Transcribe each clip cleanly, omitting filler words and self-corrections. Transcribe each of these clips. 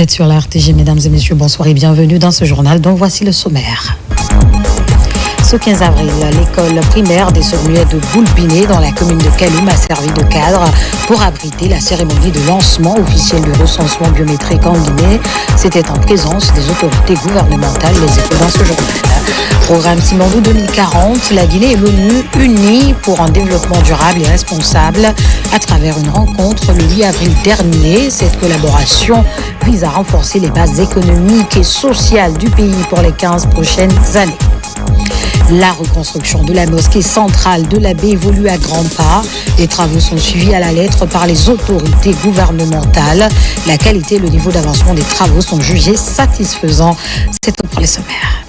êtes sur la RTG, mesdames et messieurs, bonsoir et bienvenue dans ce journal. Donc voici le sommaire. Ce 15 avril, l'école primaire des Sourds-Muets de Boulpiné dans la commune de Kaloum a servi de cadre pour abriter la cérémonie de lancement officiel du recensement biométrique en Guinée. C'était en présence des autorités gouvernementales, les échos dans ce journal. Programme Simandou 2040, la Guinée et l'ONU unis pour un développement durable et responsable à travers une rencontre le 8 avril dernier. Cette collaboration vise à renforcer les bases économiques et sociales du pays pour les 15 prochaines années. La reconstruction de la mosquée centrale de la baie évolue à grands pas. Les travaux sont suivis à la lettre par les autorités gouvernementales. La qualité et le niveau d'avancement des travaux sont jugés satisfaisants. C'est tout pour les sommaires.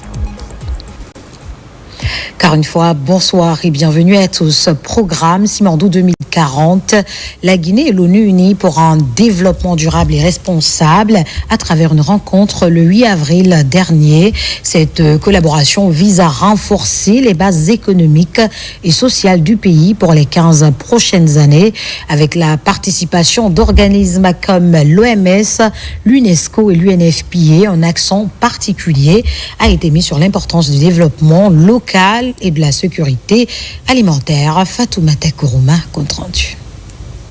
Car une fois, bonsoir et bienvenue à tous. Programme Simandou 2040, la Guinée et l'ONU unis pour un développement durable et responsable à travers une rencontre le 8 avril dernier. Cette collaboration vise à renforcer les bases économiques et sociales du pays pour les 15 prochaines années avec la participation d'organismes comme l'OMS, l'UNESCO et l'UNFPA. Un accent particulier a été mis sur l'importance du développement local et de la sécurité alimentaire. Fatoumata Kourouma, compte rendu.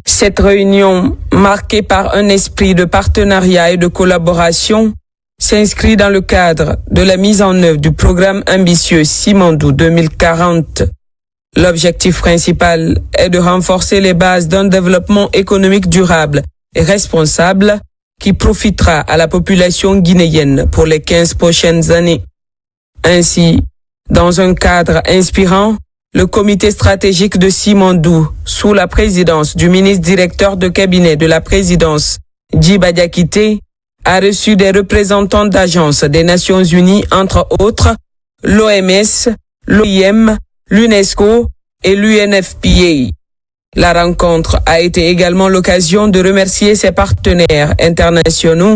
Cette réunion, marquée par un esprit de partenariat et de collaboration, s'inscrit dans le cadre de la mise en œuvre du programme ambitieux Simandou 2040. L'objectif principal est de renforcer les bases d'un développement économique durable et responsable qui profitera à la population guinéenne pour les 15 prochaines années. Ainsi, dans un cadre inspirant, le comité stratégique de Simandou, sous la présidence du ministre directeur de cabinet de la présidence, Djiba Diakité, a reçu des représentants d'agences des Nations Unies, entre autres l'OMS, l'OIM, l'UNESCO et l'UNFPA. La rencontre a été également l'occasion de remercier ses partenaires internationaux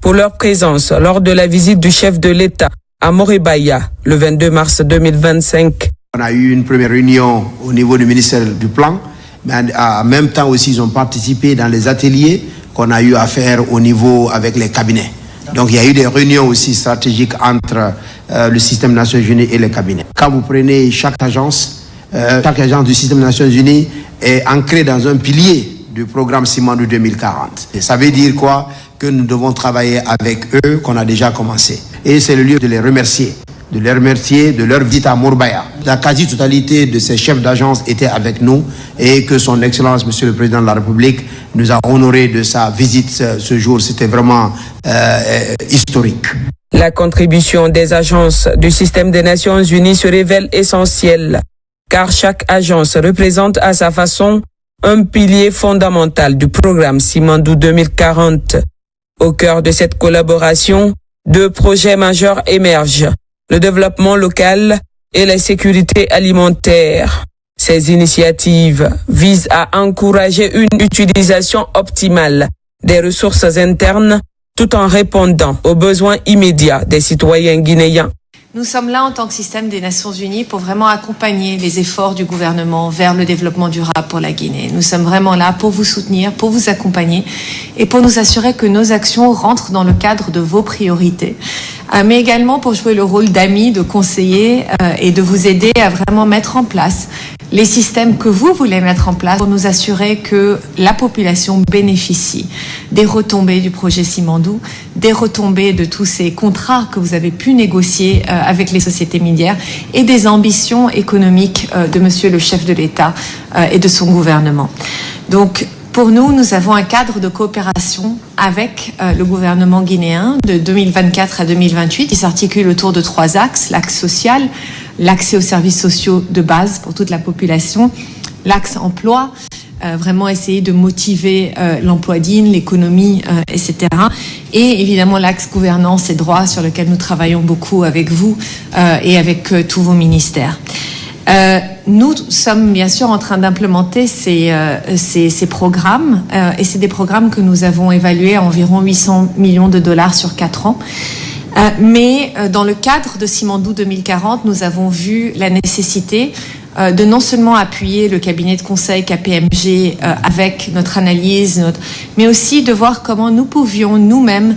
pour leur présence lors de la visite du chef de l'État à Moribaya, le 22 mars 2025. On a eu une première réunion au niveau du ministère du Plan, mais en même temps aussi ils ont participé dans les ateliers qu'on a eu à faire au niveau avec les cabinets. Donc il y a eu des réunions aussi stratégiques entre le système des Nations Unies et les cabinets. Quand vous prenez chaque agence du système des Nations Unies est ancrée dans un pilier du programme Simandou 2040. Et ça veut dire quoi? Que nous devons travailler avec eux, qu'on a déjà commencé. Et c'est le lieu de les remercier de leur visite à Moribaya. La quasi-totalité de ces chefs d'agence étaient avec nous et que son Excellence, Monsieur le Président de la République, nous a honorés de sa visite ce jour. C'était vraiment historique. La contribution des agences du système des Nations Unies se révèle essentielle, car chaque agence représente à sa façon un pilier fondamental du programme Simandou 2040. Au cœur de cette collaboration, deux projets majeurs émergent, le développement local et la sécurité alimentaire. Ces initiatives visent à encourager une utilisation optimale des ressources internes tout en répondant aux besoins immédiats des citoyens guinéens. Nous sommes là en tant que système des Nations Unies pour vraiment accompagner les efforts du gouvernement vers le développement durable pour la Guinée. Nous sommes vraiment là pour vous soutenir, pour vous accompagner et pour nous assurer que nos actions rentrent dans le cadre de vos priorités, mais également pour jouer le rôle d'amis, de conseillers et de vous aider à vraiment mettre en place les systèmes que vous voulez mettre en place pour nous assurer que la population bénéficie des retombées du projet Simandou, des retombées de tous ces contrats que vous avez pu négocier avec les sociétés minières et des ambitions économiques de Monsieur le chef de l'État et de son gouvernement. Donc, pour nous, nous avons un cadre de coopération avec le gouvernement guinéen de 2024 à 2028 qui s'articule autour de 3 axes. L'axe social, l'accès aux services sociaux de base pour toute la population, l'axe emploi, vraiment essayer de motiver l'emploi digne, l'économie, etc. Et évidemment l'axe gouvernance et droit sur lequel nous travaillons beaucoup avec vous et avec tous vos ministères. Nous sommes bien sûr en train d'implémenter ces programmes et c'est des programmes que nous avons évalués à environ 800 millions de dollars sur 4 ans. Mais dans le cadre de Simandou 2040, nous avons vu la nécessité de non seulement appuyer le cabinet de conseil KPMG avec notre analyse, mais aussi de voir comment nous pouvions nous-mêmes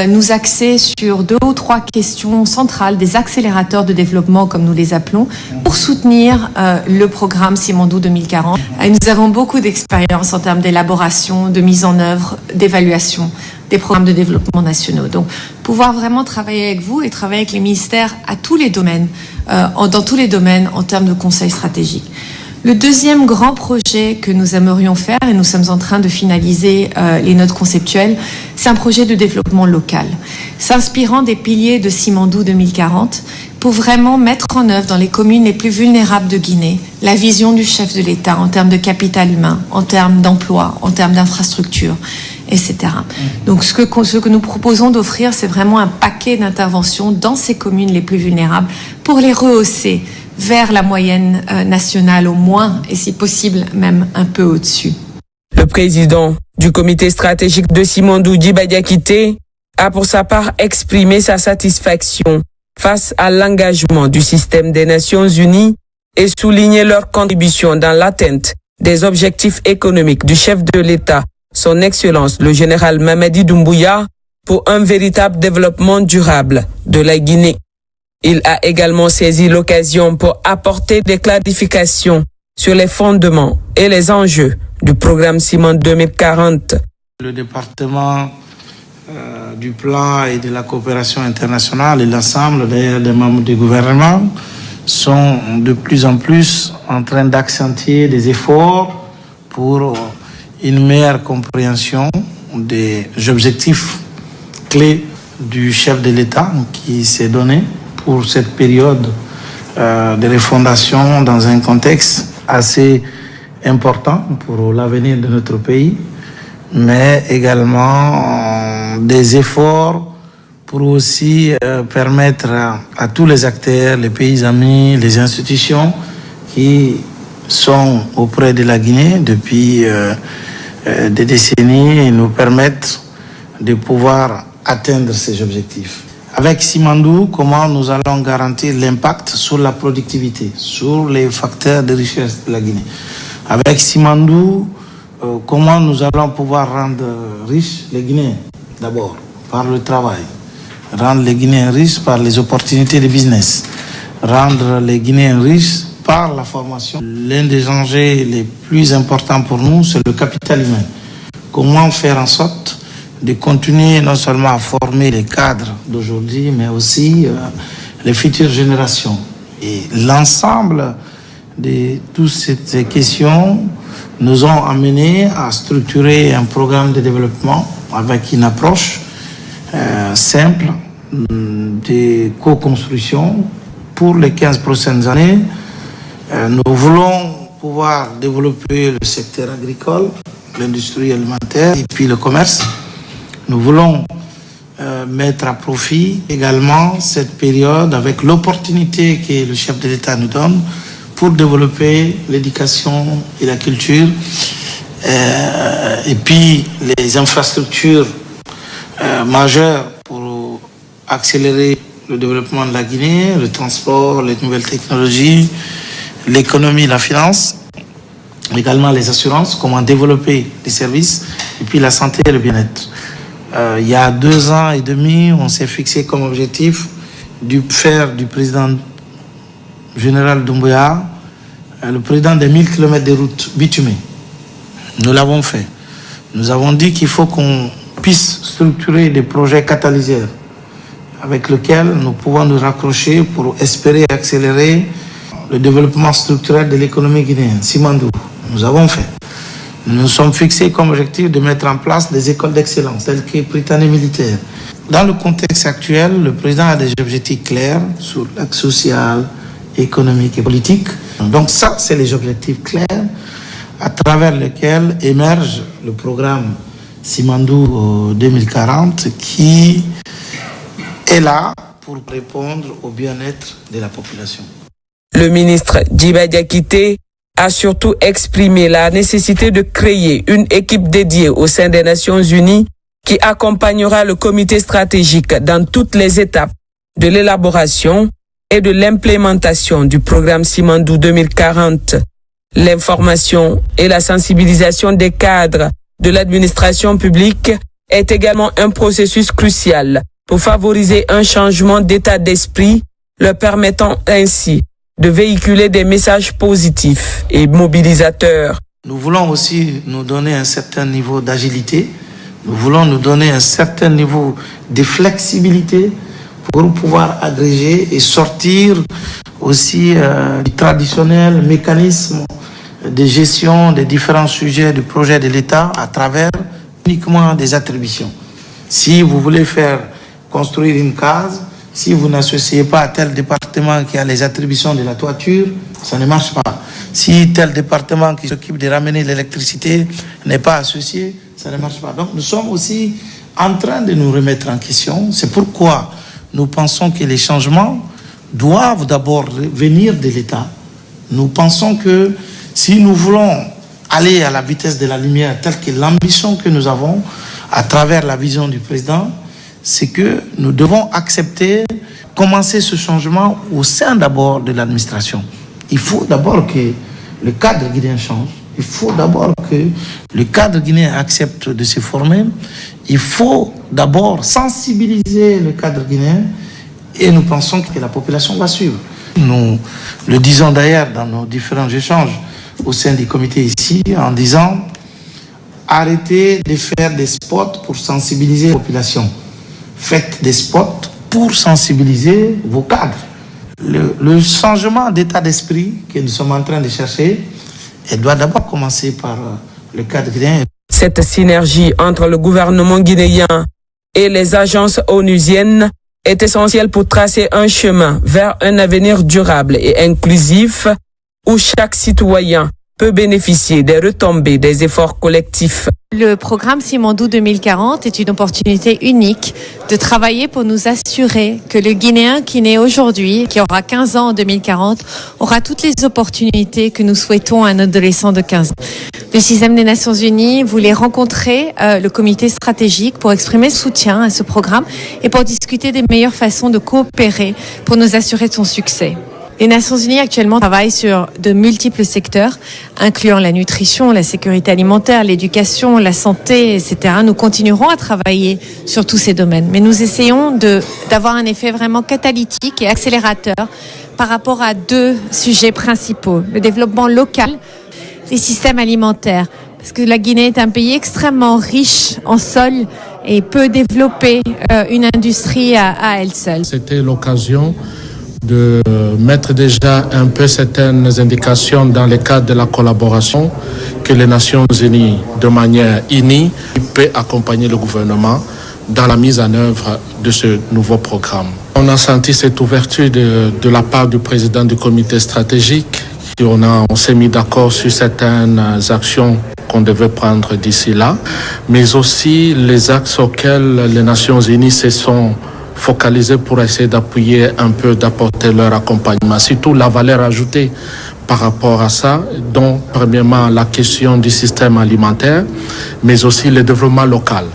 nous axer sur 2 ou 3 questions centrales, des accélérateurs de développement, comme nous les appelons, pour soutenir le programme Simandou 2040. Et nous avons beaucoup d'expérience en termes d'élaboration, de mise en œuvre, d'évaluation des programmes de développement nationaux. Donc, pouvoir vraiment travailler avec vous et travailler avec les ministères à tous les domaines, dans tous les domaines en termes de conseil stratégique. Le deuxième grand projet que nous aimerions faire, et nous sommes en train de finaliser les notes conceptuelles, c'est un projet de développement local, s'inspirant des piliers de Simandou 2040 pour vraiment mettre en œuvre dans les communes les plus vulnérables de Guinée la vision du chef de l'État en termes de capital humain, en termes d'emploi, en termes d'infrastructures, etc. Donc ce que nous proposons d'offrir, c'est vraiment un paquet d'interventions dans ces communes les plus vulnérables pour les rehausser vers la moyenne nationale au moins, et si possible même un peu au-dessus. Le président du comité stratégique de Simandou, Djiba Diakité, a pour sa part exprimé sa satisfaction face à l'engagement du système des Nations Unies et souligné leur contribution dans l'atteinte des objectifs économiques du chef de l'État, son Excellence le général Mamadi Doumbouya, pour un véritable développement durable de la Guinée. Il a également saisi l'occasion pour apporter des clarifications sur les fondements et les enjeux du programme Simandou 2040. Le département du plan et de la coopération internationale et l'ensemble d'ailleurs des membres du gouvernement sont de plus en plus en train d'accentuer des efforts pour une meilleure compréhension des objectifs clés du chef de l'État qui s'est donné pour cette période de refondation dans un contexte assez important pour l'avenir de notre pays, mais également des efforts pour aussi permettre à tous les acteurs, les pays amis, les institutions qui sont auprès de la Guinée depuis des décennies et nous permettre de pouvoir atteindre ces objectifs. Avec Simandou, comment nous allons garantir l'impact sur la productivité, sur les facteurs de richesse de la Guinée. Avec Simandou, comment nous allons pouvoir rendre riches les Guinéens, d'abord, par le travail. Rendre les Guinéens riches par les opportunités de business. Rendre les Guinéens riches par la formation. L'un des enjeux les plus importants pour nous, c'est le capital humain. Comment faire en sorte de continuer non seulement à former les cadres d'aujourd'hui, mais aussi les futures générations. Et l'ensemble de toutes ces questions nous ont amenés à structurer un programme de développement avec une approche simple de co-construction pour les 15 prochaines années. Nous voulons pouvoir développer le secteur agricole, l'industrie alimentaire et puis le commerce. Nous voulons mettre à profit également cette période avec l'opportunité que le chef de l'État nous donne pour développer l'éducation et la culture et puis les infrastructures majeures pour accélérer le développement de la Guinée, le transport, les nouvelles technologies, l'économie, la finance, également les assurances, comment développer les services et puis la santé et le bien-être. Il y a 2 ans et demi, on s'est fixé comme objectif de faire du président général Doumbouya le président des 1000 km de routes bitumées. Nous l'avons fait. Nous avons dit qu'il faut qu'on puisse structurer des projets catalyseurs avec lesquels nous pouvons nous raccrocher pour espérer accélérer le développement structurel de l'économie guinéenne. Simandou, nous avons fait. Nous nous sommes fixés comme objectif de mettre en place des écoles d'excellence, telles que Prytanée militaire. Dans le contexte actuel, le président a des objectifs clairs sur l'axe social, économique et politique. Donc ça, c'est les objectifs clairs à travers lesquels émerge le programme Simandou 2040 qui est là pour répondre au bien-être de la population. Le ministre Djiba Diakité a surtout exprimé la nécessité de créer une équipe dédiée au sein des Nations Unies qui accompagnera le comité stratégique dans toutes les étapes de l'élaboration et de l'implémentation du programme Simandou 2040. L'information et la sensibilisation des cadres de l'administration publique est également un processus crucial pour favoriser un changement d'état d'esprit, leur permettant ainsi de véhiculer des messages positifs et mobilisateurs. Nous voulons aussi nous donner un certain niveau d'agilité, nous voulons nous donner un certain niveau de flexibilité pour pouvoir agréger et sortir aussi du traditionnel mécanisme de gestion des différents sujets du projet de l'État à travers uniquement des attributions. Si vous voulez faire construire une case, si vous n'associez pas à tel département qui a les attributions de la toiture, ça ne marche pas. Si tel département qui s'occupe de ramener l'électricité n'est pas associé, ça ne marche pas. Donc nous sommes aussi en train de nous remettre en question. C'est pourquoi nous pensons que les changements doivent d'abord venir de l'État. Nous pensons que si nous voulons aller à la vitesse de la lumière, telle que l'ambition que nous avons à travers la vision du président, c'est que nous devons accepter, commencer ce changement au sein d'abord de l'administration. Il faut d'abord que le cadre guinéen change. Il faut d'abord que le cadre guinéen accepte de se former. Il faut d'abord sensibiliser le cadre guinéen et nous pensons que la population va suivre. Nous le disons d'ailleurs dans nos différents échanges au sein du comité ici en disant arrêtez de faire des spots pour sensibiliser la population. Faites des spots pour sensibiliser vos cadres. Le changement d'état d'esprit que nous sommes en train de chercher, elle doit d'abord commencer par le cadre guinéen. Cette synergie entre le gouvernement guinéen et les agences onusiennes est essentielle pour tracer un chemin vers un avenir durable et inclusif où chaque citoyen peut bénéficier des retombées des efforts collectifs. Le programme Simandou 2040 est une opportunité unique de travailler pour nous assurer que le Guinéen qui naît aujourd'hui, qui aura 15 ans en 2040, aura toutes les opportunités que nous souhaitons à un adolescent de 15 ans. Le système des Nations Unies voulait rencontrer le comité stratégique pour exprimer soutien à ce programme et pour discuter des meilleures façons de coopérer pour nous assurer de son succès. Les Nations Unies actuellement travaillent sur de multiples secteurs, incluant la nutrition, la sécurité alimentaire, l'éducation, la santé, etc. Nous continuerons à travailler sur tous ces domaines, mais nous essayons d'avoir un effet vraiment catalytique et accélérateur par rapport à deux sujets principaux. Le développement local, les systèmes alimentaires, parce que la Guinée est un pays extrêmement riche en sol et peut développer une industrie à elle seule. C'était l'occasion de mettre déjà un peu certaines indications dans le cadre de la collaboration que les Nations Unies, de manière unie, peut accompagner le gouvernement dans la mise en œuvre de ce nouveau programme. On a senti cette ouverture de la part du président du comité stratégique. On s'est mis d'accord sur certaines actions qu'on devait prendre d'ici là, mais aussi les axes auxquels les Nations Unies se sont focalisés pour essayer d'appuyer un peu, d'apporter leur accompagnement, surtout la valeur ajoutée par rapport à ça, dont premièrement la question du système alimentaire, mais aussi le développement local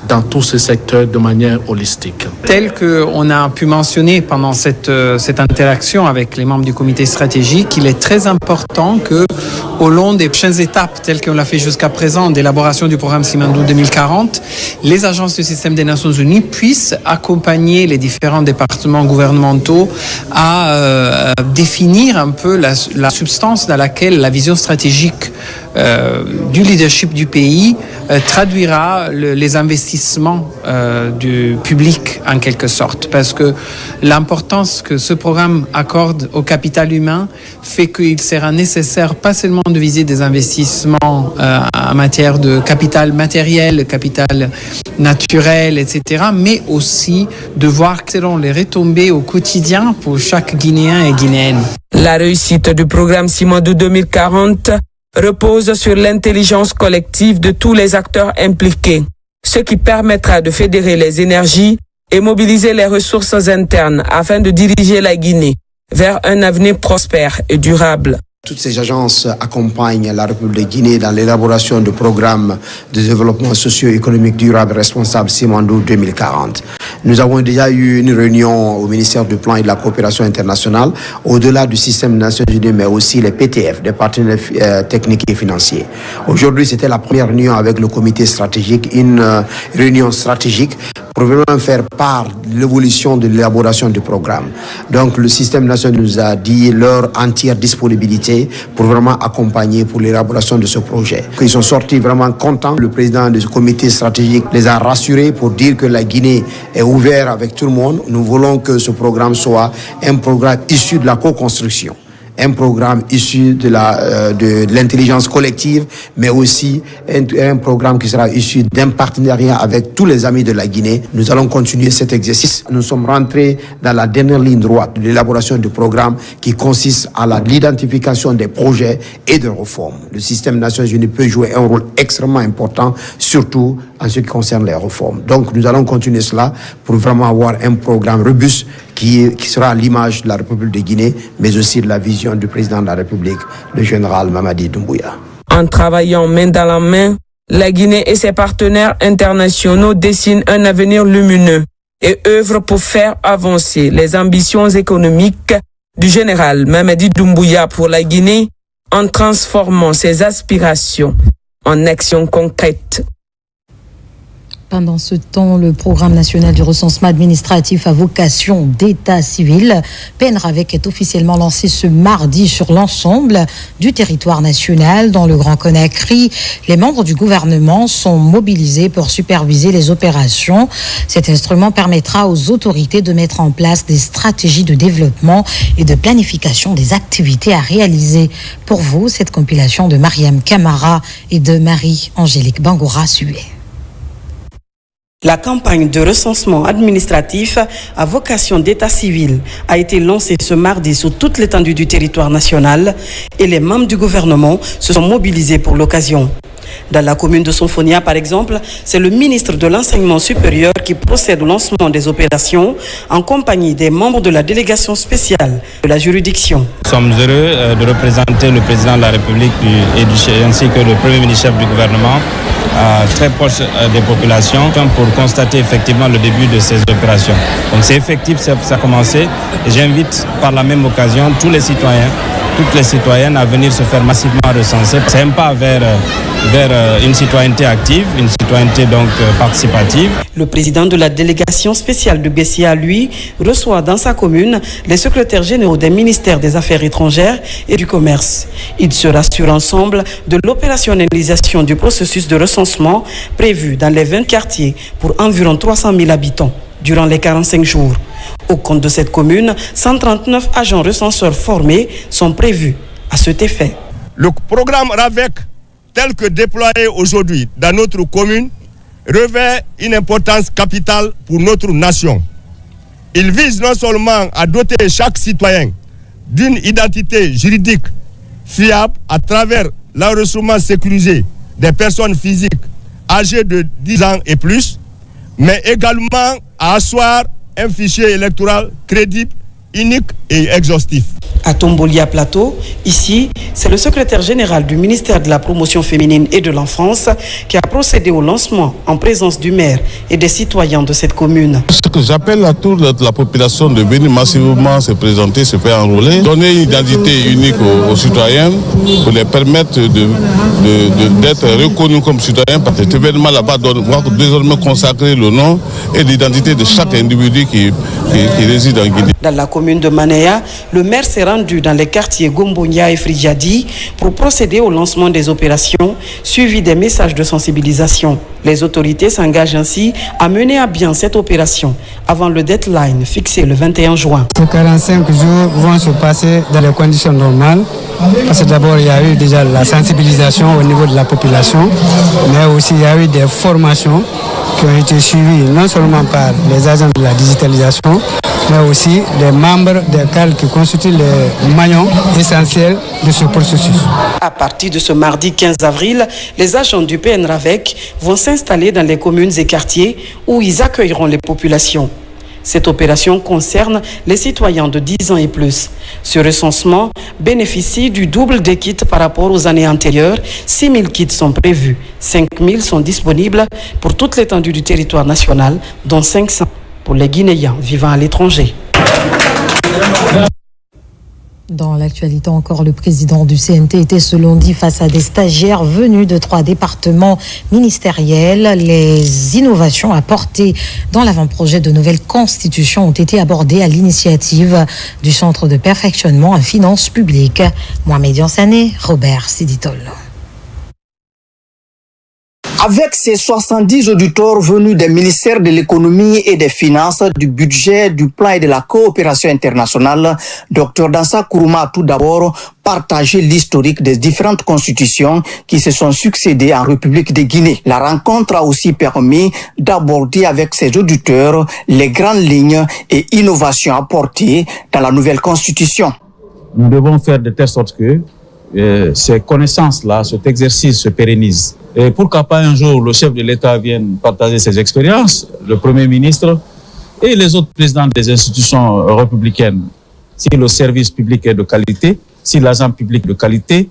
dans tous ces secteurs de manière holistique. Tel qu'on a pu mentionner pendant cette interaction avec les membres du comité stratégique, il est très important que, au long des prochaines étapes, telles qu'on l'a fait jusqu'à présent, d'élaboration du programme Simandou 2040, les agences du système des Nations Unies puissent accompagner les différents départements gouvernementaux à définir un peu la substance dans laquelle la vision stratégique du leadership du pays traduira les investissements du public en quelque sorte, parce que l'importance que ce programme accorde au capital humain fait qu'il sera nécessaire pas seulement de viser des investissements en matière de capital matériel, capital naturel, etc., mais aussi de voir quelles seront les retombées au quotidien pour chaque Guinéen et Guinéenne. La réussite du programme Simandou 2040 repose sur l'intelligence collective de tous les acteurs impliqués, ce qui permettra de fédérer les énergies et mobiliser les ressources internes afin de diriger la Guinée vers un avenir prospère et durable. Toutes ces agences accompagnent la République de Guinée dans l'élaboration du programme de développement socio-économique durable responsable Simandou 2040. Nous avons déjà eu une réunion au ministère du Plan et de la Coopération internationale, au-delà du système des Nations Unies, mais aussi les PTF, des partenaires techniques et financiers. Aujourd'hui, c'était la première réunion avec le comité stratégique, une réunion stratégique pour vraiment faire part de l'évolution de l'élaboration du programme. Donc, le système national nous a dit leur entière disponibilité pour vraiment accompagner pour l'élaboration de ce projet. Ils sont sortis vraiment contents. Le président du comité stratégique les a rassurés pour dire que la Guinée est ouverte avec tout le monde. Nous voulons que ce programme soit un programme issu de la co-construction. Un programme issu de l'intelligence collective, mais aussi un programme qui sera issu d'un partenariat avec tous les amis de la Guinée. Nous allons continuer cet exercice. Nous sommes rentrés dans la dernière ligne droite de l'élaboration du programme qui consiste à l'identification des projets et de réformes. Le système des Nations Unies peut jouer un rôle extrêmement important, surtout en ce qui concerne les réformes. Donc nous allons continuer cela pour vraiment avoir un programme robuste qui sera à l'image de la République de Guinée, mais aussi de la vision du président de la République, le général Mamadi Doumbouya. En travaillant main dans la main, la Guinée et ses partenaires internationaux dessinent un avenir lumineux et œuvrent pour faire avancer les ambitions économiques du général Mamadi Doumbouya pour la Guinée en transformant ses aspirations en actions concrètes. Pendant ce temps, le programme national du recensement administratif à vocation d'état civil, PNRAVEC, est officiellement lancé ce mardi sur l'ensemble du territoire national. Dans le Grand Conakry, les membres du gouvernement sont mobilisés pour superviser les opérations. Cet instrument permettra aux autorités de mettre en place des stratégies de développement et de planification des activités à réaliser. Pour vous, cette compilation de Mariam Camara et de Marie-Angélique Bangoura-Sué. La campagne de recensement administratif à vocation d'état civil a été lancée ce mardi sur toute l'étendue du territoire national et les membres du gouvernement se sont mobilisés pour l'occasion. Dans la commune de Sonfonia, par exemple, c'est le ministre de l'Enseignement supérieur qui procède au lancement des opérations en compagnie des membres de la délégation spéciale de la juridiction. Nous sommes heureux de représenter le président de la République ainsi que le premier ministre chef du gouvernement très proche des populations pour constater effectivement le début de ces opérations. Donc c'est effectif, ça a commencé et j'invite par la même occasion tous les citoyens, toutes les citoyennes à venir se faire massivement recenser. C'est un pas vers une citoyenneté active, une citoyenneté donc participative. Le président de la délégation spéciale de Bessia, lui, reçoit dans sa commune les secrétaires généraux des ministères des Affaires étrangères et du Commerce. Ils se rassurent ensemble de l'opérationnalisation du processus de recensement prévu dans les 20 quartiers pour environ 300 000 habitants durant les 45 jours. Au compte de cette commune, 139 agents recenseurs formés sont prévus à cet effet. Le programme RAVEC, tel que déployé aujourd'hui dans notre commune, revêt une importance capitale pour notre nation. Il vise non seulement à doter chaque citoyen d'une identité juridique fiable à travers l'enregistrement sécurisé des personnes physiques âgées de 10 ans et plus, mais également à asseoir un fichier électoral crédible, unique et exhaustif. À Tombolia Plateau, ici, c'est le secrétaire général du ministère de la Promotion féminine et de l'enfance qui a procédé au lancement en présence du maire et des citoyens de cette commune. Ce que j'appelle à toute la population de venir massivement se présenter, se faire enrôler, donner une identité unique aux citoyens pour les permettre d'être reconnus comme citoyens. Parce que cet événement là-bas doit désormais consacrer le nom et l'identité de chaque individu qui réside en Guinée. Dans la commune de Manéa, le maire s'est rendu dans les quartiers Gombonia et Fridjadi pour procéder au lancement des opérations, suivi des messages de sensibilisation. Les autorités s'engagent ainsi à mener à bien cette opération avant le deadline fixé le 21 juin. Ces 45 jours vont se passer dans les conditions normales, parce que d'abord il y a eu déjà la sensibilisation au niveau de la population, mais aussi il y a eu des formations qui ont été suivies non seulement par les agents de la digitalisation, mais aussi les membres des CAL qui constituent les maillons essentiels de ce processus. À partir de ce mardi 15 avril, les agents du PNRAVEC vont s'installer dans les communes et quartiers où ils accueilleront les populations. Cette opération concerne les citoyens de 10 ans et plus. Ce recensement bénéficie du double des kits par rapport aux années antérieures. 6 000 kits sont prévus. 5 000 sont disponibles pour toute l'étendue du territoire national, dont 500 pour les Guinéens vivant à l'étranger. Dans l'actualité encore, le président du CNT était ce lundi face à des stagiaires venus de 3 départements ministériels. Les innovations apportées dans l'avant-projet de nouvelle constitution ont été abordées à l'initiative du Centre de perfectionnement en finances publiques. Mohamed Yansane, Robert Siditol. Avec ses 70 auditeurs venus des ministères de l'économie et des finances, du budget, du plan et de la coopération internationale, Dr Dansa Kourouma a tout d'abord partagé l'historique des différentes constitutions qui se sont succédées en République de Guinée. La rencontre a aussi permis d'aborder avec ses auditeurs les grandes lignes et innovations apportées dans la nouvelle constitution. Nous devons faire de telle sorte que ces connaissances-là, cet exercice se pérennise. Et pourquoi pas un jour le chef de l'État vienne partager ses expériences, le Premier ministre et les autres présidents des institutions républicaines. Si le service public est de qualité, si l'agent public est de qualité,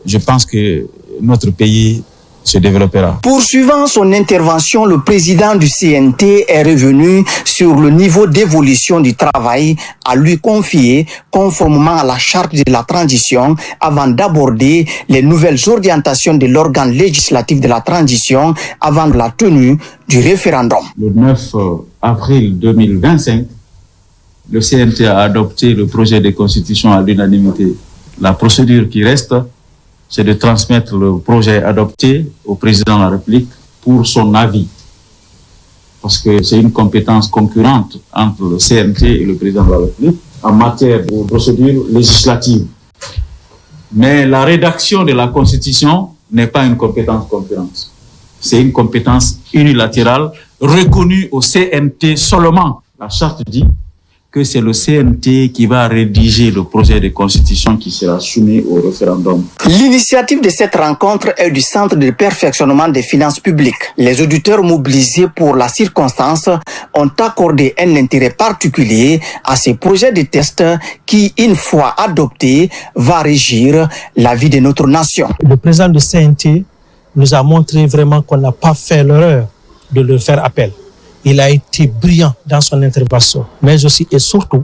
je pense que notre pays se développera. Poursuivant son intervention, le président du CNT est revenu sur le niveau d'évolution du travail à lui confier conformément à la charte de la transition avant d'aborder les nouvelles orientations de l'organe législatif de la transition avant la tenue du référendum. Le 9 avril 2025, le CNT a adopté le projet de constitution à l'unanimité. La procédure qui reste, c'est de transmettre le projet adopté au président de la République pour son avis. Parce que c'est une compétence concurrente entre le CNT et le président de la République en matière de procédure législative. Mais la rédaction de la Constitution n'est pas une compétence concurrente. C'est une compétence unilatérale reconnue au CNT seulement. La charte dit que c'est le CNT qui va rédiger le projet de constitution qui sera soumis au référendum. L'initiative de cette rencontre est du Centre de perfectionnement des finances publiques. Les auditeurs mobilisés pour la circonstance ont accordé un intérêt particulier à ces projets de test qui, une fois adoptés, va régir la vie de notre nation. Le président du CNT nous a montré vraiment qu'on n'a pas fait l'erreur de leur faire appel. Il a été brillant dans son intervention, mais aussi et surtout,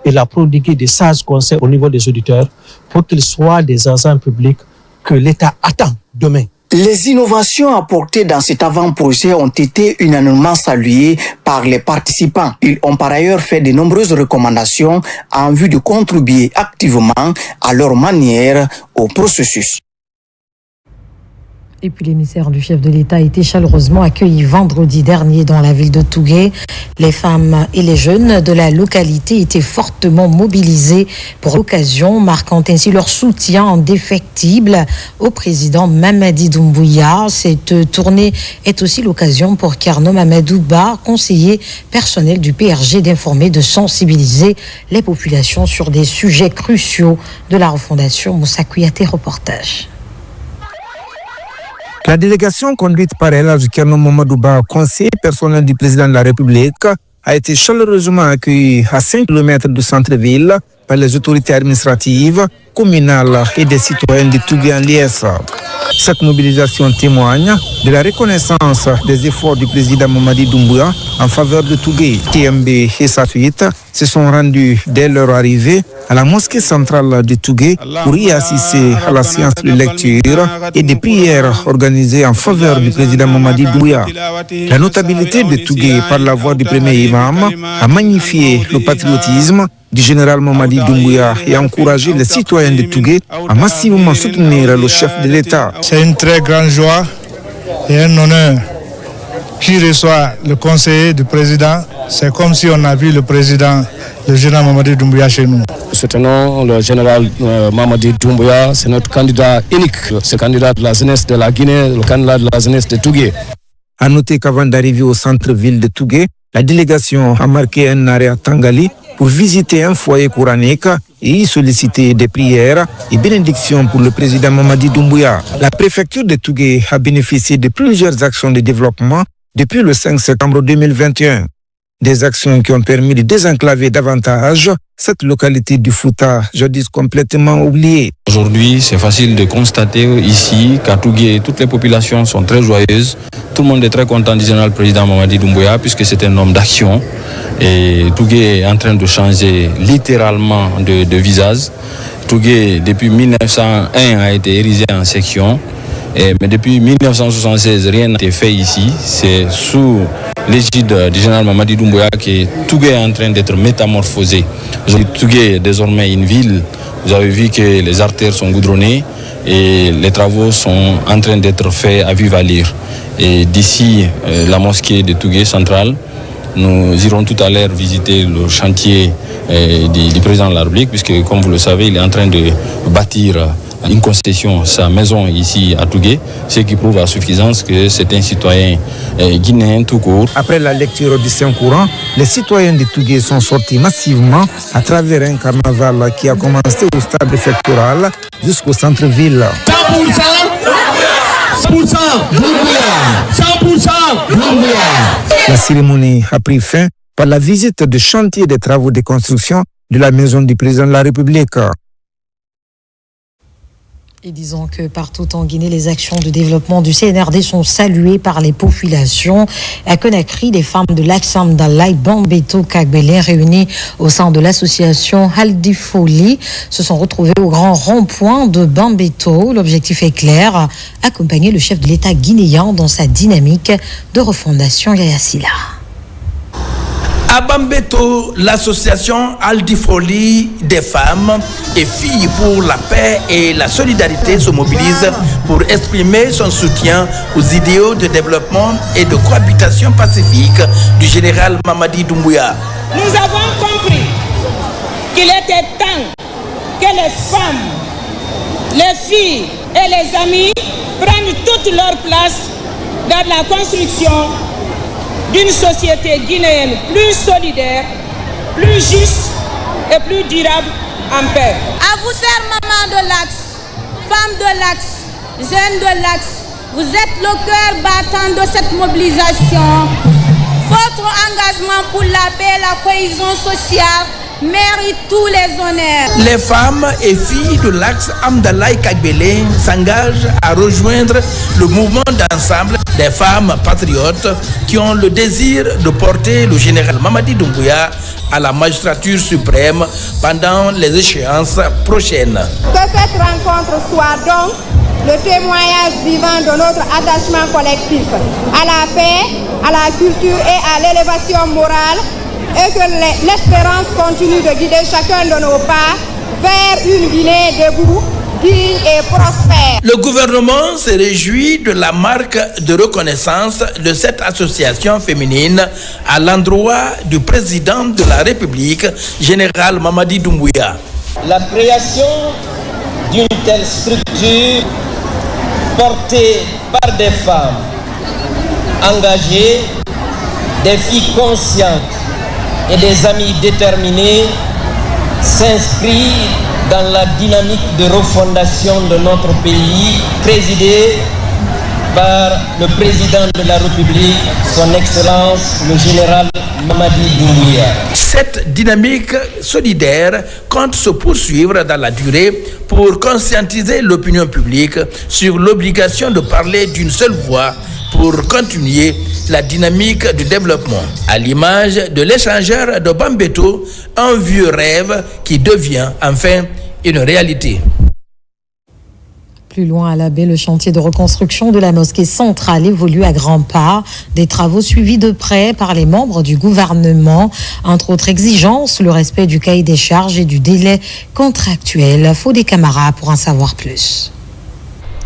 il a prodigué des sages conseils au niveau des auditeurs pour qu'ils soient des agents publics que l'État attend demain. Les innovations apportées dans cet avant-projet ont été unanimement saluées par les participants. Ils ont par ailleurs fait de nombreuses recommandations en vue de contribuer activement à leur manière au processus. Et puis l'émissaire du chef de l'État a été chaleureusement accueilli vendredi dernier dans la ville de Tougué. Les femmes et les jeunes de la localité étaient fortement mobilisés pour l'occasion, marquant ainsi leur soutien indéfectible au président Mamadi Doumbouya. Cette tournée est aussi l'occasion pour Kerno Mamadou Ba, conseiller personnel du PRG, d'informer, de sensibiliser les populations sur des sujets cruciaux de la refondation. Moussa Kouyaté, reportage. La délégation conduite par Elhadji Kerno Mamadou Ba, conseiller personnel du président de la République, a été chaleureusement accueillie à 5 km du centre-ville par les autorités administratives, communales et des citoyens de Tougué en liesse. Cette mobilisation témoigne de la reconnaissance des efforts du président Mamadi Doumbouya en faveur de Tougué. TMB et sa suite se sont rendus dès leur arrivée à la mosquée centrale de Tougué pour y assister à la séance de lecture et des prières organisées en faveur du président Mamadi Doumbouya. La notabilité de Tougué par la voix du premier imam a magnifié le patriotisme du général Mamadi Doumbouya et encouragé les citoyens de Tougué à massivement soutenir le chef de l'État. C'est une très grande joie et un honneur qui reçoit le conseiller du président. C'est comme si on a vu le président, le général Mamadi Doumbouya chez nous. Nous soutenons le général Mamadi Doumbouya, c'est notre candidat unique, c'est le candidat de la jeunesse de la Guinée, le candidat de la jeunesse de Tougué. À noter qu'avant d'arriver au centre-ville de Tougué, la délégation a marqué un arrêt à Tangali pour visiter un foyer coranique et y solliciter des prières et bénédictions pour le président Mamadi Doumbouya. La préfecture de Tougué a bénéficié de plusieurs actions de développement depuis le 5 septembre 2021. Des actions qui ont permis de désenclaver davantage cette localité du Fouta, jadis complètement oubliée. Aujourd'hui, c'est facile de constater ici qu'à Tougué, toutes les populations sont très joyeuses. Tout le monde est très content du général président Mamadi Doumbouya puisque c'est un homme d'action. Et Tougué est en train de changer littéralement de visage. Tougué, depuis 1901, a été érigé en section. Mais depuis 1976, rien n'a été fait ici. C'est sous l'égide du général Mamadi Doumbouya que Tougué est en train d'être métamorphosé. Tougué est désormais une ville. Vous avez vu que les artères sont goudronnées et les travaux sont en train d'être faits à vive allure. Et d'ici la mosquée de Tougué centrale, nous irons tout à l'heure visiter le chantier du président de la République, puisque, comme vous le savez, il est en train de bâtir une concession, sa maison ici à Tougué, ce qui prouve à suffisance que c'est un citoyen guinéen tout court. Après la lecture du Saint-Courant, les citoyens de Tougué sont sortis massivement à travers un carnaval qui a commencé au stade préfectoral jusqu'au centre-ville. 100%, La cérémonie a pris fin par la visite de chantier des travaux de construction de la maison du président de la République. Et disons que partout en Guinée, les actions de développement du CNRD sont saluées par les populations. À Conakry, les femmes de l'Aksam Dalai Bambeto Kagbele, réunies au sein de l'association Haldi Foli, se sont retrouvées au grand rond-point de Bambeto. L'objectif est clair, accompagner le chef de l'État guinéen dans sa dynamique de refondation. Yaya Silla. À Bambeto, l'association Aldifoli des femmes et filles pour la paix et la solidarité se mobilise pour exprimer son soutien aux idéaux de développement et de cohabitation pacifique du général Mamadi Doumbouya. Nous avons compris qu'il était temps que les femmes, les filles et les amis prennent toute leur place dans la construction d'une société guinéenne plus solidaire, plus juste et plus durable en paix. À vous, chères mamans de l'Axe, femmes de l'Axe, jeunes de l'Axe, vous êtes le cœur battant de cette mobilisation. Votre engagement pour la paix et la cohésion sociale mérite tous les honneurs. Les femmes et filles de l'Axe Amdalaï Kagbele s'engagent à rejoindre le mouvement d'ensemble des femmes patriotes qui ont le désir de porter le général Mamadi Doumbouya à la magistrature suprême pendant les échéances prochaines. Que cette rencontre soit donc le témoignage vivant de notre attachement collectif à la paix, à la culture et à l'élévation morale, et que l'espérance continue de guider chacun de nos pas vers une Guinée debout, digne et prospère. Le gouvernement se réjouit de la marque de reconnaissance de cette association féminine à l'endroit du président de la République, général Mamadi Doumbouya. La création d'une telle structure portée par des femmes engagées, des filles conscientes et des amis déterminés s'inscrit dans la dynamique de refondation de notre pays, présidée par le président de la République, son Excellence, le général Mamadi Doumbouya. Cette dynamique solidaire compte se poursuivre dans la durée pour conscientiser l'opinion publique sur l'obligation de parler d'une seule voix pour continuer la dynamique du développement. À l'image de l'échangeur de Bambeto, un vieux rêve qui devient enfin une réalité. Plus loin à la baie, le chantier de reconstruction de la mosquée centrale évolue à grands pas. Des travaux suivis de près par les membres du gouvernement. Entre autres exigences, le respect du cahier des charges et du délai contractuel. Fodé Camara pour en savoir plus.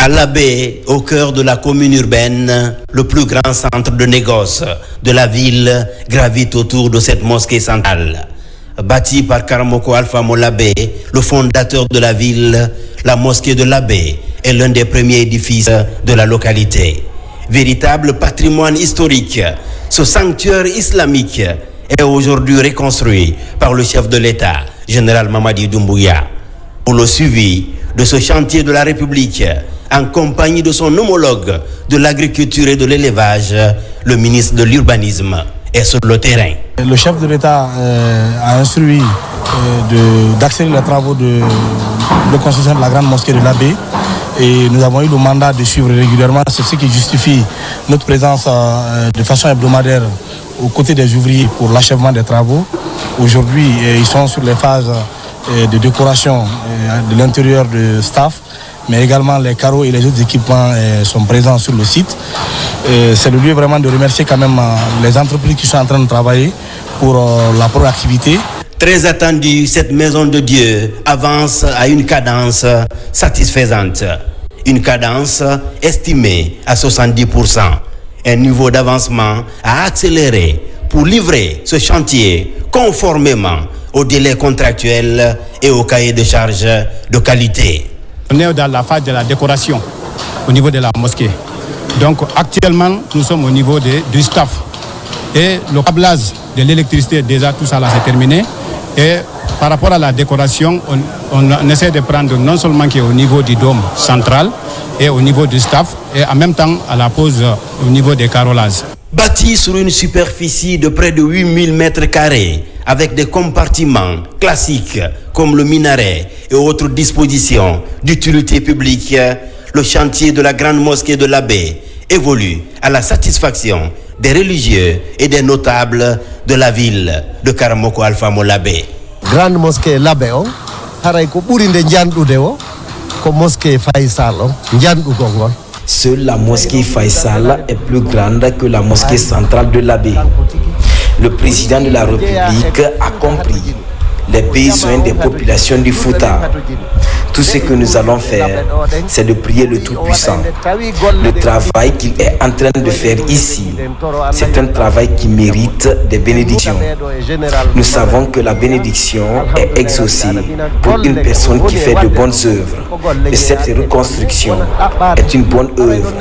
À la baie, au cœur de la commune urbaine, le plus grand centre de négoce de la ville gravite autour de cette mosquée centrale. Bâtie par Karamoko Alpha Molabé, le fondateur de la ville, la mosquée de l'Abbé est l'un des premiers édifices de la localité. Véritable patrimoine historique, ce sanctuaire islamique est aujourd'hui reconstruit par le chef de l'État, général Mamadi Doumbouya. Pour le suivi de ce chantier de la République, en compagnie de son homologue de l'agriculture et de l'élevage, le ministre de l'urbanisme est sur le terrain. Le chef de l'État a instruit d'accélérer les travaux de construction de la grande mosquée de l'Abbé. Et nous avons eu le mandat de suivre régulièrement. C'est ce qui justifie notre présence de façon hebdomadaire aux côtés des ouvriers pour l'achèvement des travaux. Aujourd'hui, ils sont sur les phases de décoration de l'intérieur du staff, mais également les carreaux et les autres équipements sont présents sur le site. C'est le lieu vraiment de remercier quand même les entreprises qui sont en train de travailler pour la proactivité. Très attendue, cette maison de Dieu avance à une cadence satisfaisante. Une cadence estimée à 70%. Un niveau d'avancement à accélérer pour livrer ce chantier conformément aux délais contractuels et au cahier de charges de qualité. On est dans la phase de la décoration au niveau de la mosquée. Donc actuellement, nous sommes au niveau du staff. Et le câblage de l'électricité, déjà tout ça là c'est terminé. Et par rapport à la décoration, on essaie de prendre non seulement au niveau du dôme central et au niveau du staff, et en même temps à la pose au niveau des carrelages. Bâti sur une superficie de près de 8000 mètres carrés, avec des compartiments classiques comme le minaret et autres dispositions d'utilité publique, le chantier de la grande mosquée de l'Abbé évolue à la satisfaction des religieux et des notables de la ville de Karamoko Alpha Molabé. Grande mosquée l'Abbé, mosquée Faisal, seule la mosquée Faisal est plus grande que la mosquée centrale de l'Abbé. Le président de la République a compris les besoins des populations du Fouta. Tout ce que nous allons faire, c'est de prier le Tout-Puissant. Le travail qu'il est en train de faire ici, c'est un travail qui mérite des bénédictions. Nous savons que la bénédiction est exaucée pour une personne qui fait de bonnes œuvres. Et cette reconstruction est une bonne œuvre.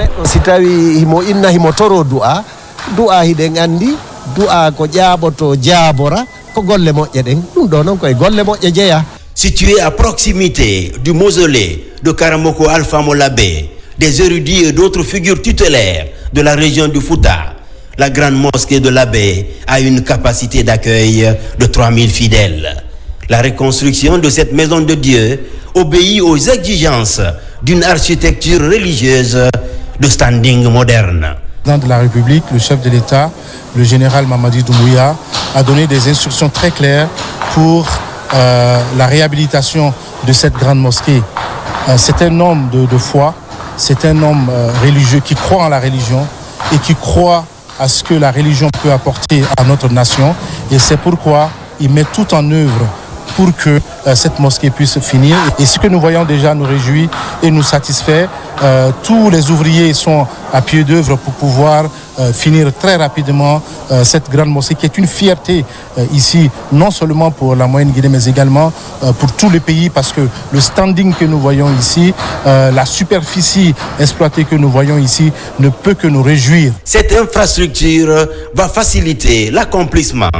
Situé à proximité du mausolée de Karamoko Alpha Molabé, des érudits et d'autres figures tutélaires de la région du Fouta, la grande mosquée de l'Abbé a une capacité d'accueil de 3000 fidèles. La reconstruction de cette maison de Dieu obéit aux exigences d'une architecture religieuse de standing moderne. Le président de la République, le chef de l'État, le général Mamadi Doumbouya, a donné des instructions très claires pour la réhabilitation de cette grande mosquée. C'est un homme de foi, c'est un homme religieux qui croit en la religion et qui croit à ce que la religion peut apporter à notre nation. Et c'est pourquoi il met tout en œuvre pour que cette mosquée puisse finir. Et ce que nous voyons déjà nous réjouit et nous satisfait. Tous les ouvriers sont à pied d'œuvre pour pouvoir finir très rapidement cette grande mosquée qui est une fierté ici, non seulement pour la Moyenne-Guinée, mais également pour tous les pays, parce que le standing que nous voyons ici, la superficie exploitée que nous voyons ici ne peut que nous réjouir. Cette infrastructure va faciliter l'accomplissement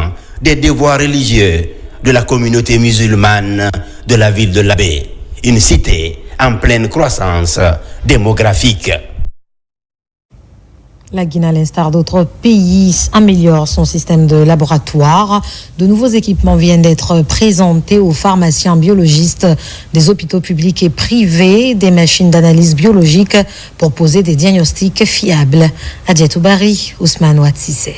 des devoirs religieux de la communauté musulmane de la ville de l'Abbé, une cité en pleine croissance démographique. La Guinée, à l'instar d'autres pays, améliore son système de laboratoire. De nouveaux équipements viennent d'être présentés aux pharmaciens biologistes des hôpitaux publics et privés, des machines d'analyse biologique pour poser des diagnostics fiables. Adjetou Bari, Ousmane Ouatsissé.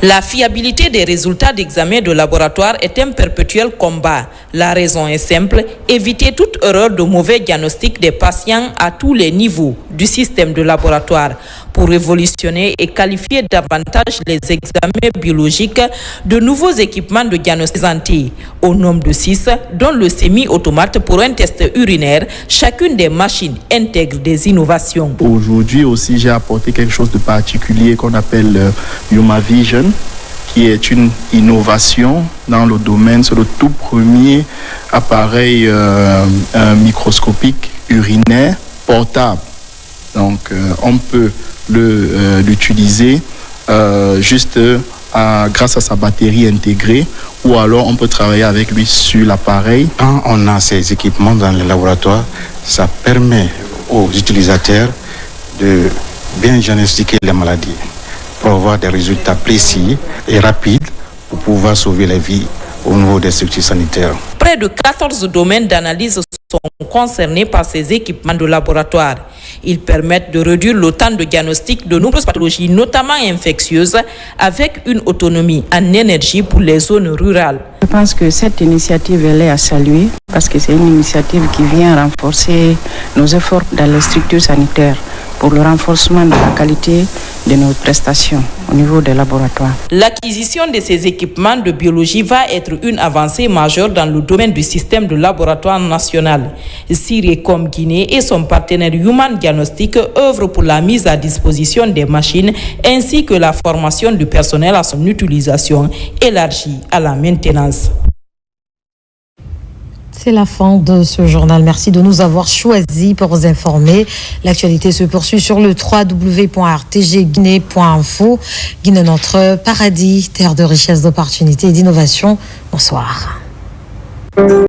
La fiabilité des résultats d'examen de laboratoire est un perpétuel combat. La raison est simple, éviter toute erreur de mauvais diagnostic des patients à tous les niveaux du système de laboratoire. Pour révolutionner et qualifier davantage les examens biologiques, de nouveaux équipements de diagnostic présentés au nombre de 6, dont le semi-automate pour un test urinaire. Chacune des machines intègre des innovations. Aujourd'hui aussi, j'ai apporté quelque chose de particulier qu'on appelle HumaVision, qui est une innovation dans le domaine. C'est le tout premier appareil microscopique urinaire portable. Donc, on peut l'utiliser juste grâce à sa batterie intégrée, ou alors on peut travailler avec lui sur l'appareil. Quand on a ces équipements dans le laboratoire, ça permet aux utilisateurs de bien diagnostiquer les maladies. pour avoir des résultats précis et rapides pour pouvoir sauver les vies au niveau des structures sanitaires. Près de 14 domaines d'analyse sont concernés par ces équipements de laboratoire. Ils permettent de réduire le temps de diagnostic de nombreuses pathologies, notamment infectieuses, avec une autonomie en énergie pour les zones rurales. Je pense que cette initiative elle est à saluer parce que c'est une initiative qui vient renforcer nos efforts dans les structures sanitaires pour le renforcement de la qualité de nos prestations au niveau des laboratoires. L'acquisition de ces équipements de biologie va être une avancée majeure dans le domaine du système de laboratoire national. Syriecom Guinée et son partenaire Human Diagnostic œuvrent pour la mise à disposition des machines ainsi que la formation du personnel à son utilisation élargie à la maintenance. C'est la fin de ce journal. Merci de nous avoir choisis pour vous informer. L'actualité se poursuit sur le www.rtgguinée.info. Guinée, notre paradis, terre de richesse, d'opportunités et d'innovation. Bonsoir.